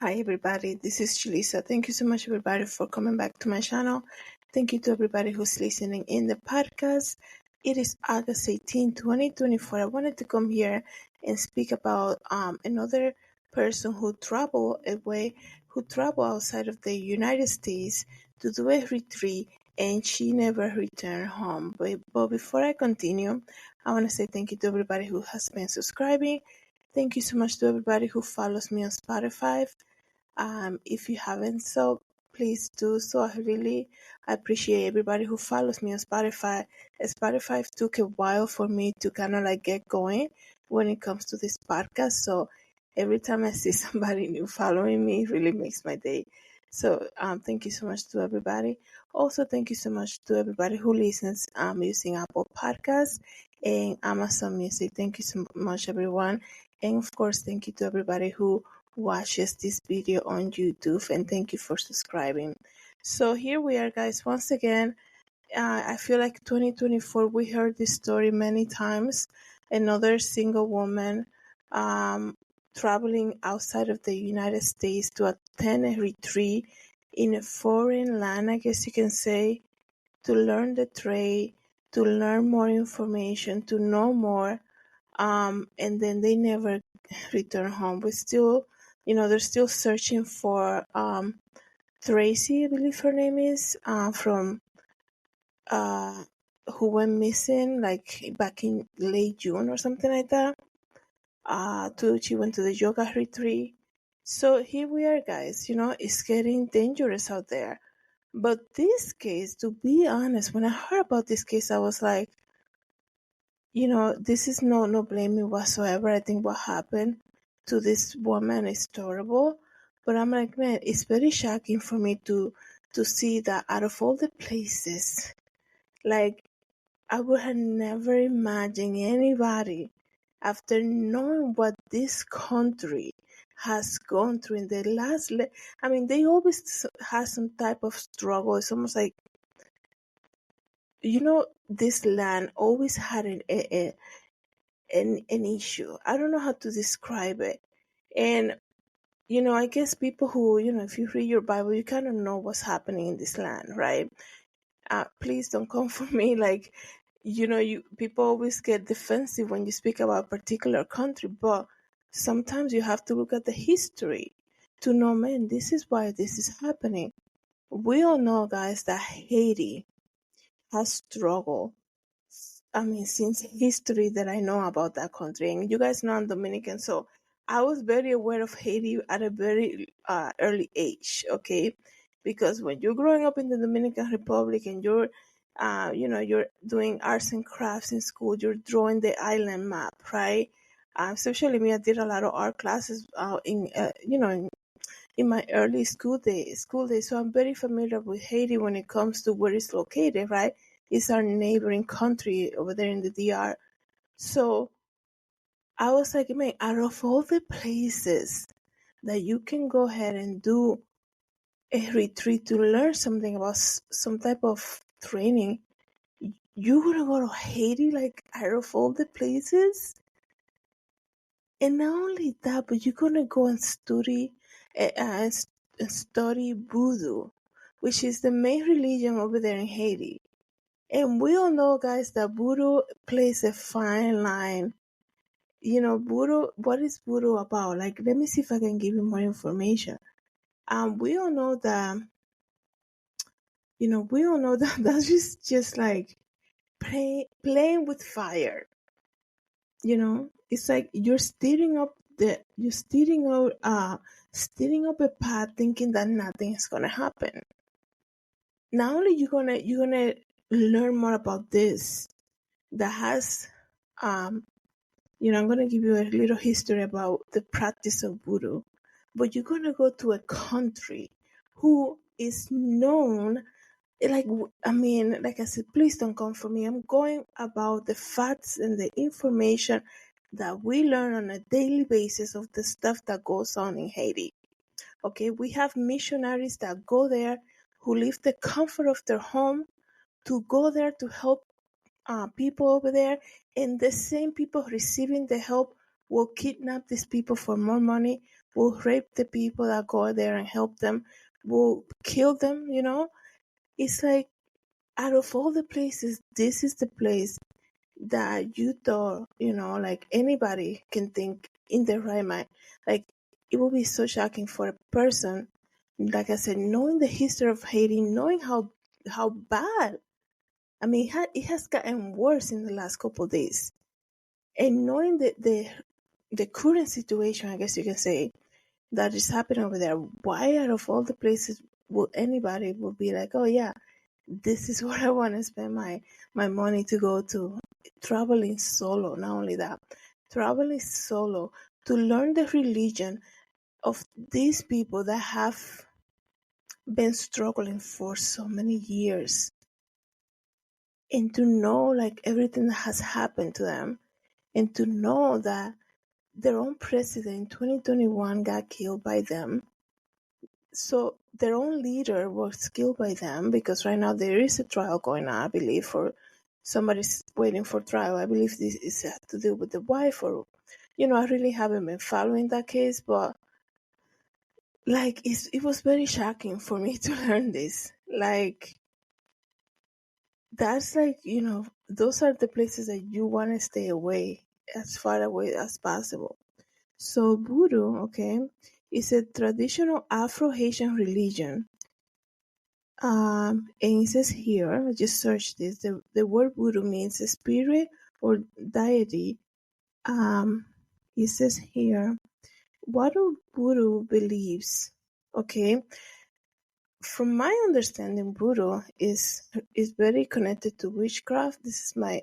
Hi everybody, this is Julissa. Thank you so much everybody for coming back to my channel. Thank you to everybody who's listening in the podcast. It is August 18, 2024. I wanted to come here and speak about another person who traveled outside of the United States to do a retreat and she never returned home. But before I continue, I want to say thank you to everybody who has been subscribing. Thank you so much to everybody who follows me on Spotify. If you haven't, so please do so. I really appreciate everybody who follows me on Spotify. Spotify took a while for me to kind of like get going when it comes to this podcast. So every time I see somebody new following me, it really makes my day. So thank you so much to everybody. Also, thank you so much to everybody who listens using Apple Podcasts and Amazon Music. Thank you so much, everyone. And of course, thank you to everybody who watches this video on YouTube, and thank you for subscribing. So here we are, guys. Once again, I feel like 2024, we heard this story many times. Another single woman traveling outside of the United States to attend a retreat in a foreign land, I guess you can say, to learn the trade, to learn more information, to know more. And then they never return home. We still, they're still searching for Tracy, I believe her name is, from uh, who went missing like back in late June or something like that. She went to the yoga retreat. So here we are, guys. It's getting dangerous out there. But this case, to be honest, when I heard about this case, I was like, this is no blaming whatsoever. I think what happened to this woman is horrible. But I'm like, man, it's very shocking for me to see that out of all the places, like I would have never imagined anybody, after knowing what this country has gone through in the last, I mean, they always have some type of struggle. It's almost like, this land always had an issue. I don't know how to describe it. And, I guess people who, if you read your Bible, you kind of know what's happening in this land, right? Please don't come for me. Like, you people always get defensive when you speak about a particular country, but sometimes you have to look at the history to know, man, this is why this is happening. We all know, guys, that Haiti has struggled, I mean, since history that I know about that country. And you guys know I'm Dominican, so I was very aware of Haiti at a very early age, okay? Because when you're growing up in the Dominican Republic and you're doing arts and crafts in school, you're drawing the island map, right? Especially me, I did a lot of art classes in my early school days. So I'm very familiar with Haiti when it comes to where it's located, right? It's our neighboring country over there in the DR. So I was like, man, out of all the places that you can go ahead and do a retreat to learn something about some type of training, you're gonna go to Haiti, like out of all the places? And not only that, but you're gonna go and study Voodoo, which is the main religion over there in Haiti. And we all know, guys, that Voodoo plays a fine line. Voodoo, what is Voodoo about? Like, let me see if I can give you more information. We all know that, that's just like playing with fire. It's like stirring up a pot thinking that nothing is gonna happen. Not only you're gonna learn more about this, that has I'm gonna give you a little history about the practice of voodoo, but you're gonna go to a country who is known, like I said, please don't come for me. I'm going about the facts and the information that we learn on a daily basis of the stuff that goes on in Haiti. Okay, we have missionaries that go there who leave the comfort of their home to go there to help people over there, and the same people receiving the help will kidnap these people for more money, will rape the people that go there and help them, will kill them, It's like, out of all the places, this is the place that you thought, like anybody can think in their right mind. Like, it would be so shocking for a person, like I said, knowing the history of Haiti, knowing how bad. I mean, it has gotten worse in the last couple of days, and knowing the current situation, I guess you can say, that is happening over there. Why, out of all the places, would anybody would be like, oh yeah, this is where I want to spend my money to go to? Traveling solo, not only that, traveling solo to learn the religion of these people that have been struggling for so many years, and to know like everything that has happened to them, and to know that their own president in 2021 got killed by them. So their own leader was killed by them, because right now there is a trial going on, I believe, for somebody's waiting for trial. I believe this is to do with the wife, or, I really haven't been following that case, but like it was very shocking for me to learn this. Like, that's like, those are the places that you want to stay away, as far away as possible. So Voodoo, okay, is a traditional Afro-Haitian religion. And it says here, I just searched this, the word Voodoo means a spirit or deity. It says here, what do Voodoo believes? Okay, from my understanding, Voodoo is very connected to witchcraft. This is my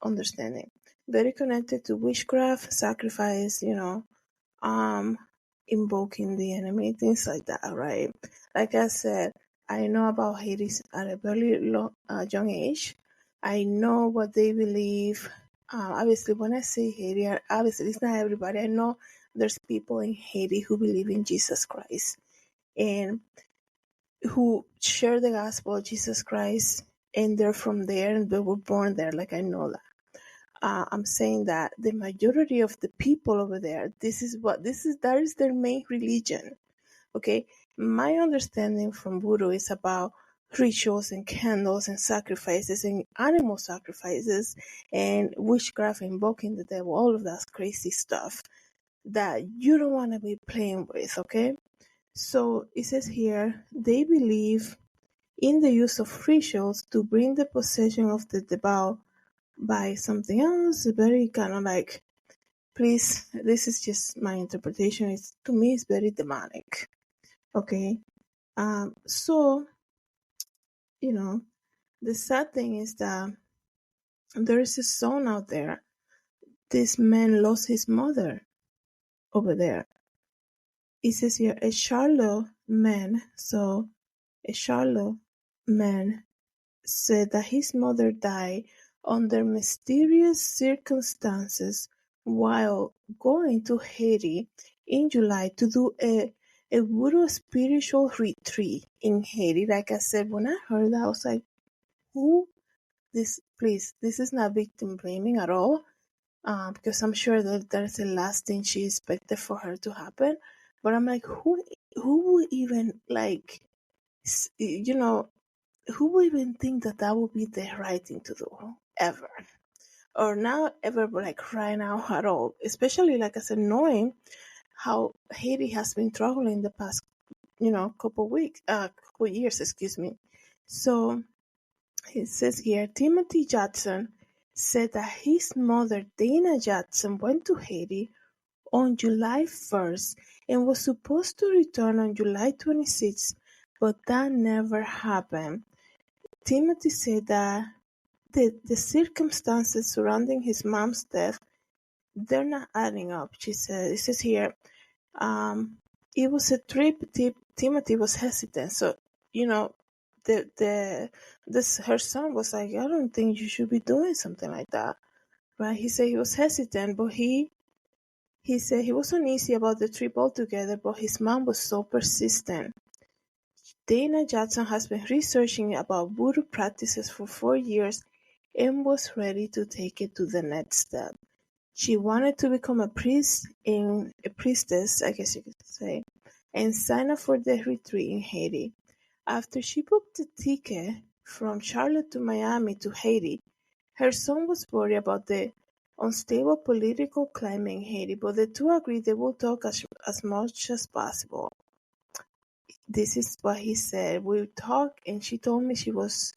understanding. Very connected to witchcraft, sacrifice, invoking the enemy, things like that, right? Like I said, I know about Haiti at a very young age. I know what they believe. Obviously, when I say Haiti, obviously it's not everybody. I know there's people in Haiti who believe in Jesus Christ and who share the gospel of Jesus Christ, and they're from there and they were born there. Like, I know that. I'm saying that the majority of the people over there, that is their main religion. Okay, my understanding from Voodoo is about rituals and candles and sacrifices and animal sacrifices and witchcraft, invoking the devil, all of that crazy stuff that you don't want to be playing with. Okay, so it says here they believe in the use of rituals to bring the possession of the devil by something else. Very kind of like, please, this is just my interpretation. To me, it's very demonic. Okay. So, the sad thing is that there is a song out there. This man lost his mother over there. It says here, a Charlotte man said that his mother died under mysterious circumstances while going to Haiti in July to do a voodoo spiritual retreat in Haiti. Like I said, when I heard that, I was like, who? This is not victim blaming at all, because I'm sure that that's the last thing she expected for her to happen. But I'm like, who would even, like, who would even think that that would be the right thing to do ever, or not ever, like right now at all? Especially, like I said, knowing how Haiti has been struggling the past, couple years, excuse me. So it says here, Timothy Jackson said that his mother, Dana Jackson, went to Haiti on July 1st and was supposed to return on July 26th, but that never happened. Timothy said that the circumstances surrounding his mom's death, they're not adding up. She said, it says here, it was a trip. Timothy was hesitant. So, her son was like, I don't think you should be doing something like that. Right? He said he was hesitant, but he said he was uneasy about the trip altogether, but his mom was so persistent. Dana Jackson has been researching about voodoo practices for 4 years and was ready to take it to the next step. She wanted to become a priestess, I guess you could say, and sign up for the retreat in Haiti. After she booked the ticket from Charlotte to Miami to Haiti, her son was worried about the unstable political climate in Haiti, but the two agreed they would talk as much as possible. This is what he said. We talked, and she told me she was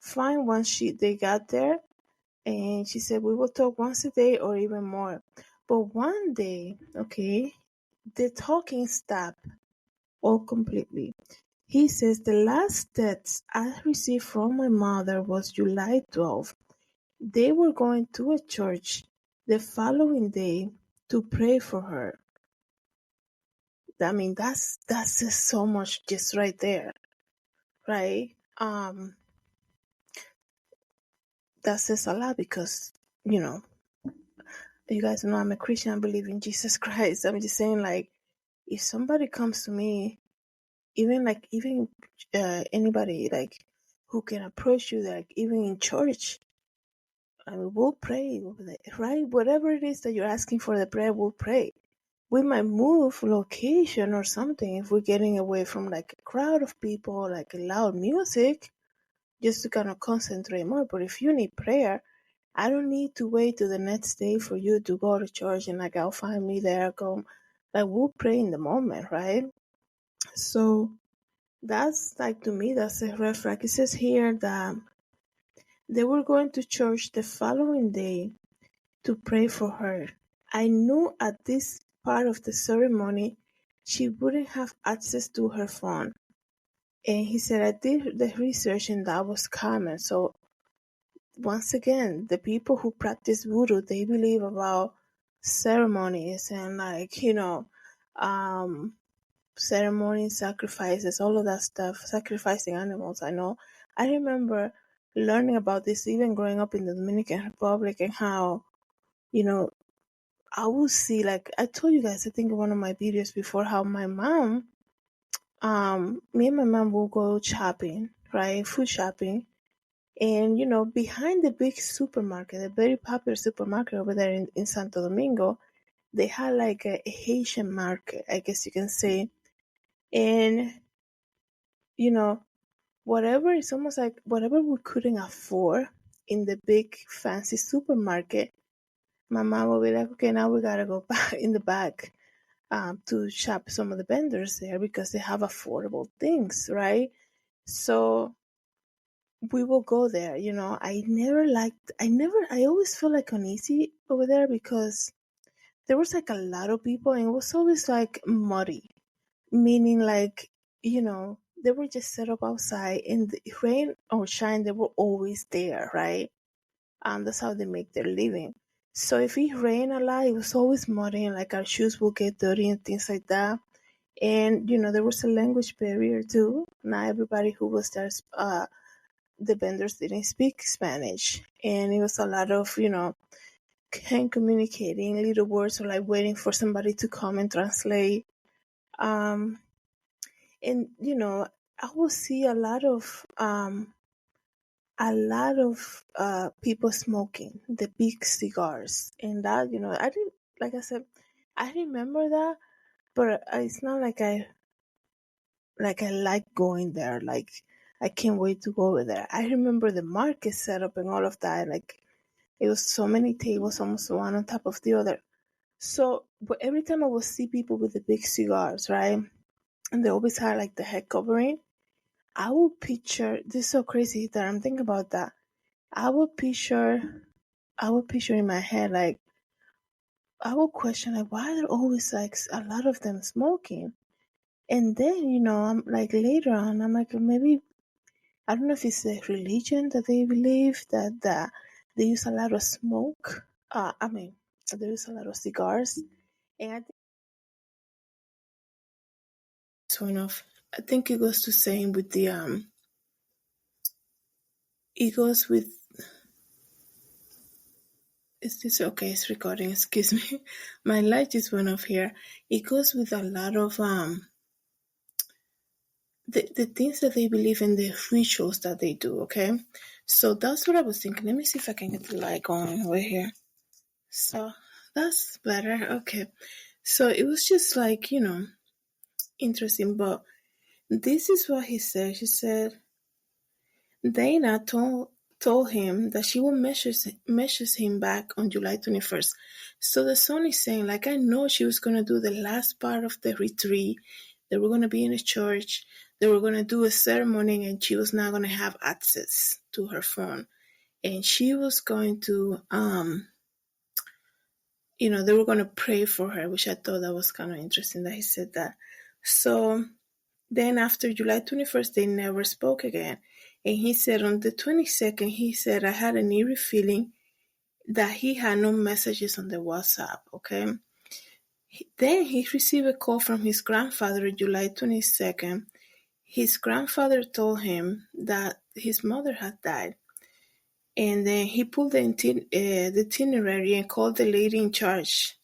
fine once they got there, and she said we will talk once a day or even more. But one day, okay, the talking stopped all completely. He says the last text I received from my mother was July 12th. They were going to a church the following day to pray for her. I mean, that says so much just right there, right? That says a lot because, you know, you guys know I'm a Christian. I believe in Jesus Christ. I'm just saying, like, if somebody comes to me, even anybody like who can approach you, like even in church, I mean, we'll pray over there, right? Whatever it is that you're asking for the prayer, we'll pray. We might move location or something if we're getting away from like a crowd of people, like loud music, just to kind of concentrate more. But if you need prayer, I don't need to wait till the next day for you to go to church and like I'll find me there. Go, like we'll pray in the moment, right? So that's like to me that's a red flag. It says here that they were going to church the following day to pray for her. I knew at this part of the ceremony she wouldn't have access to her phone. And he said I did the research and that was common. So once again, the people who practice voodoo, they believe about ceremonies and like, ceremonies, sacrifices, all of that stuff, sacrificing animals. I remember learning about this even growing up in the Dominican Republic and how, you know, I will see, like I told you guys, I think in one of my videos before, how my mom, me and my mom will go shopping, right? Food shopping. And, behind the big supermarket, a very popular supermarket over there in Santo Domingo, they had like a Haitian market, I guess you can say. And, you know, whatever, it's almost like whatever we couldn't afford in the big fancy supermarket, my mom will be like, okay, now we gotta go back in the back to shop some of the vendors there because they have affordable things, right? So we will go there. I always felt like uneasy over there because there was like a lot of people and it was always like muddy, meaning like, they were just set up outside and the rain or shine, they were always there, right? That's how they make their living. So if it rained a lot, it was always muddy and like our shoes will get dirty and things like that. And, there was a language barrier too. Not everybody who was there, the vendors didn't speak Spanish. And it was a lot of, hand communicating little words or like waiting for somebody to come and translate. Um, and, I will see a lot of people smoking the big cigars. And that, I didn't, like I said, I remember that, but it's not like I like going there. Like I can't wait to go over there. I remember the market setup and all of that. Like it was so many tables, almost one on top of the other. So, but every time I would see people with the big cigars, right, and they always had like the head covering, I would picture. This is so crazy that I'm thinking about that. I would picture. I would picture in my head like I would question like why are there always like a lot of them smoking. And then, I'm like later on, I'm like, maybe, I don't know if it's a religion that they believe that they use a lot of smoke. They use a lot of cigars. And I think it's I think it goes to same with it goes with, is this okay? It's recording, excuse me. My light just went off here. It goes with a lot of, the things that they believe in, the rituals that they do, okay? So that's what I was thinking. Let me see if I can get the light going over here. So that's better. Okay. So it was just like, interesting. But this is what he said. She said, Dana told him that she will message him back on July 21st. So the son is saying, like, I know she was going to do the last part of the retreat. They were going to be in a church. They were going to do a ceremony, and she was not going to have access to her phone. And she was going to, they were going to pray for her, which I thought that was kind of interesting that he said that. So then after July 21st, they never spoke again. And he said on the 22nd, he said, I had an eerie feeling that he had no messages on the WhatsApp, okay? Then he received a call from his grandfather July 22nd. His grandfather told him that his mother had died. And then he pulled the itinerary and called the lady in charge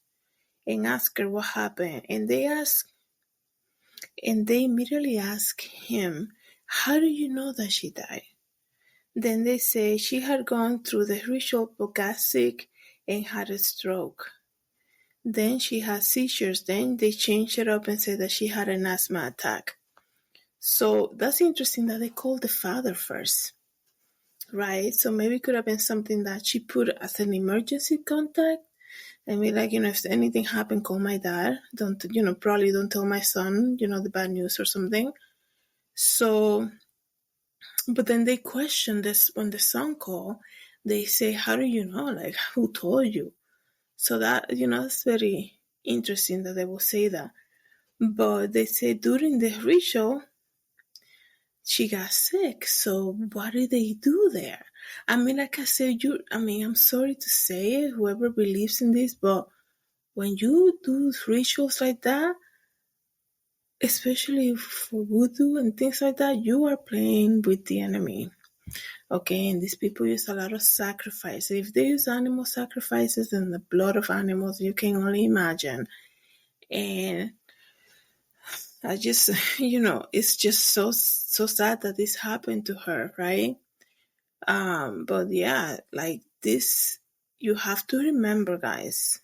and asked her what happened. And they immediately asked him, how do you know that she died? Then they say she had gone through the ritual but got sick and had a stroke. Then she had seizures. Then they changed it up and said that she had an asthma attack. So that's interesting that they called the father first, right? So maybe it could have been something that she put as an emergency contact. And be like, if anything happened, call my dad. Probably don't tell my son, the bad news or something. So, but then they question this when the son called. They say, how do you know? Like, who told you? So that, it's very interesting that they will say that. But they say during the ritual, she got sick. So what did they do there? I mean, like I said, I'm sorry to say it, whoever believes in this, but when you do rituals like that, especially for voodoo and things like that, you are playing with the enemy. Okay, and these people use a lot of sacrifices. If they use animal sacrifices and the blood of animals, you can only imagine. And I just, it's just so sad that this happened to her, right? But yeah, like this, you have to remember, guys.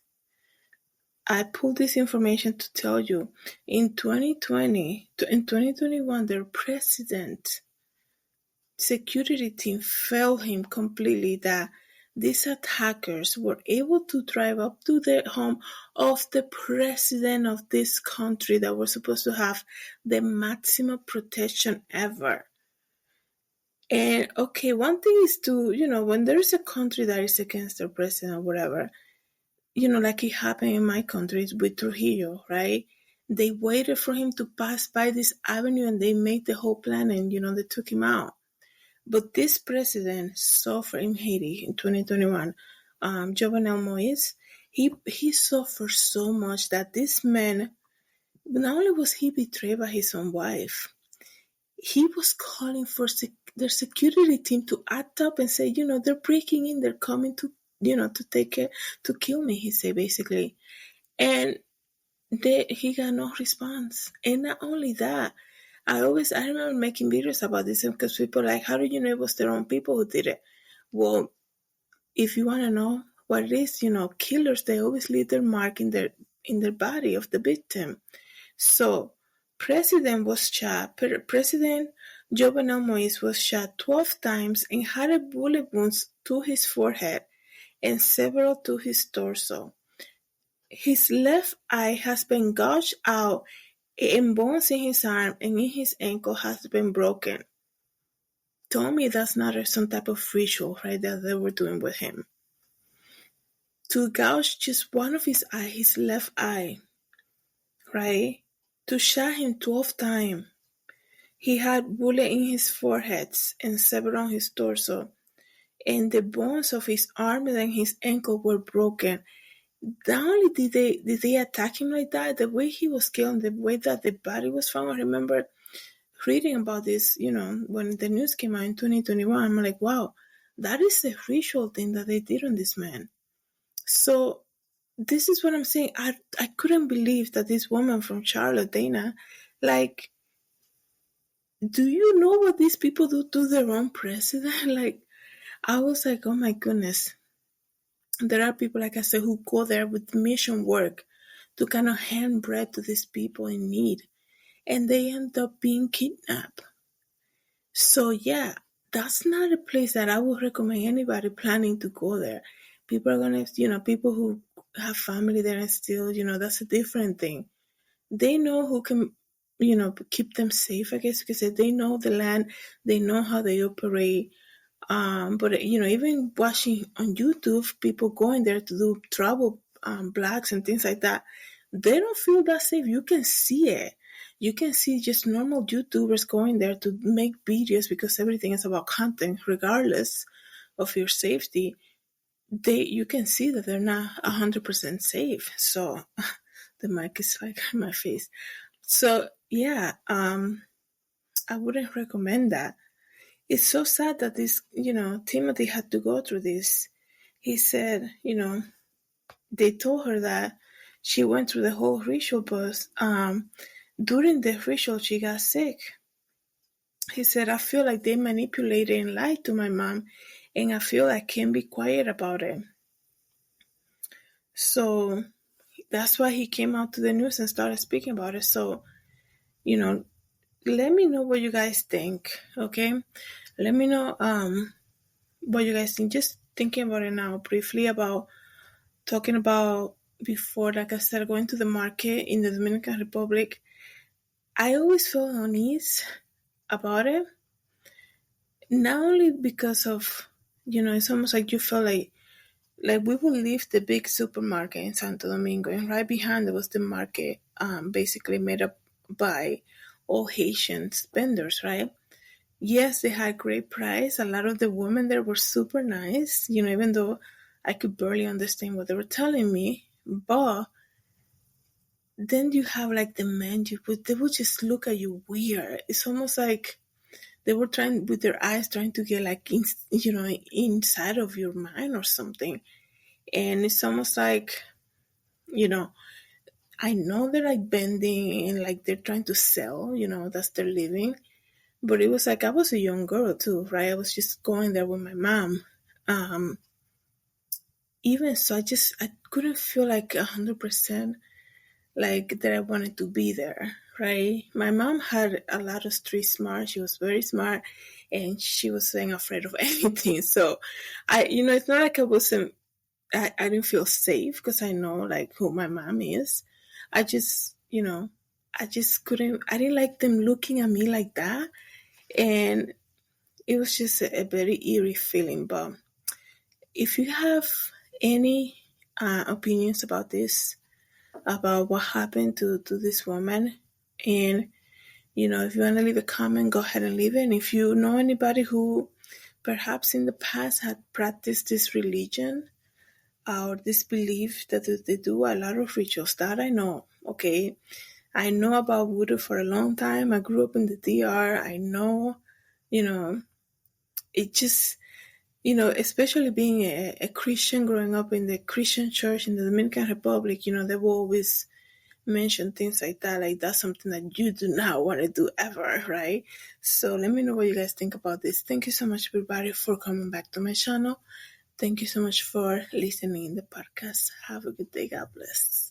I pulled this information to tell you, in 2021, their president security team failed him completely, that these attackers were able to drive up to the home of the president of this country that was supposed to have the maximum protection ever. And okay, one thing is to, when there is a country that is against their president or whatever, like it happened in my country with Trujillo, right? They waited for him to pass by this avenue and they made the whole plan and, they took him out. But this president suffered in Haiti in 2021, Jovenel Moise, he suffered so much that this man, not only was he betrayed by his own wife, he was calling for their security team to act up and say, they're breaking in, they're coming to, to take care, to kill me, he said, basically. And he got no response. And not only that, I remember making videos about this because people are like, how do you know it was their own people who did it? Well, if you want to know what it is, killers, they always leave their mark in their body of the victim. So, President Jovenel Moise was shot 12 times and had bullet wounds to his forehead and several to his torso. His left eye has been gouged out and bones in his arm and in his ankle has been broken. Tell me that's not some type of ritual, right, that they were doing with him. To gouge just one of his eye, his left eye, right? To shot him 12 times. He had bullet in his forehead and several on his torso. And the bones of his arm and his ankle were broken. Not only did they attack him like that, the way he was killed, the way that the body was found, I remember reading about this, when the news came out in 2021, I'm like, wow, that is the ritual thing that they did on this man. So this is what I'm saying. I couldn't believe that this woman from Charlotte, Dana, like, do you know what these people do to their own president? Like, I was like, oh my goodness. There are people, like I said, who go there with mission work to kind of hand bread to these people in need, and they end up being kidnapped. So yeah, that's not a place that I would recommend anybody planning to go there. People are gonna, people who have family there and still, that's a different thing. They know who can, keep them safe, I guess you could say. They know the land, they know how they operate. But even watching on YouTube, people going there to do travel blogs and things like that, they don't feel that safe. You can see it. You can see just normal YouTubers going there to make videos because everything is about content, regardless of your safety. You can see that they're not 100% safe. So the mic is like in my face. So yeah, I wouldn't recommend that. It's so sad that Timothy had to go through this. He said, they told her that she went through the whole ritual, but during the ritual, she got sick. He said, I feel like they manipulated and lied to my mom, and I feel I can't be quiet about it. So that's why he came out to the news and started speaking about it. So, let me know what you guys think, okay? Let me know what you guys think. Just thinking about it now briefly about talking about before, like I said, going to the market in the Dominican Republic. I always feel unease about it. Not only because of, it's almost like you feel like we would leave the big supermarket in Santo Domingo, and right behind there was the market, basically made up by all Haitian vendors, right? Yes, they had great price. A lot of the women there were super nice, even though I could barely understand what they were telling me. But then you have like the men, they would just look at you weird. It's almost like they were trying with their eyes, trying to get like, inside of your mind or something. And it's almost like, I know they're like bending and like they're trying to sell, that's their living. But it was like I was a young girl too, right? I was just going there with my mom. Even so, I couldn't feel like 100% like that I wanted to be there, right? My mom had a lot of street smart. She was very smart, and she wasn't afraid of anything. So, it's not like I didn't feel safe because I know like who my mom is. I just, I just couldn't. I didn't like them looking at me like that, and it was just a very eerie feeling. But if you have any opinions about this, about what happened to this woman, and if you want to leave a comment, go ahead and leave it. And if you know anybody who perhaps in the past had practiced this religion or this belief that they do a lot of rituals, that I know. Okay, I know about voodoo for a long time. I grew up in the DR. I know, it just, especially being a Christian, growing up in the Christian church in the Dominican Republic, they will always mention things like that. Like that's something that you do not want to do ever, right? So let me know what you guys think about this. Thank you so much, everybody, for coming back to my channel. Thank you so much for listening in the podcast. Have a good day. God bless.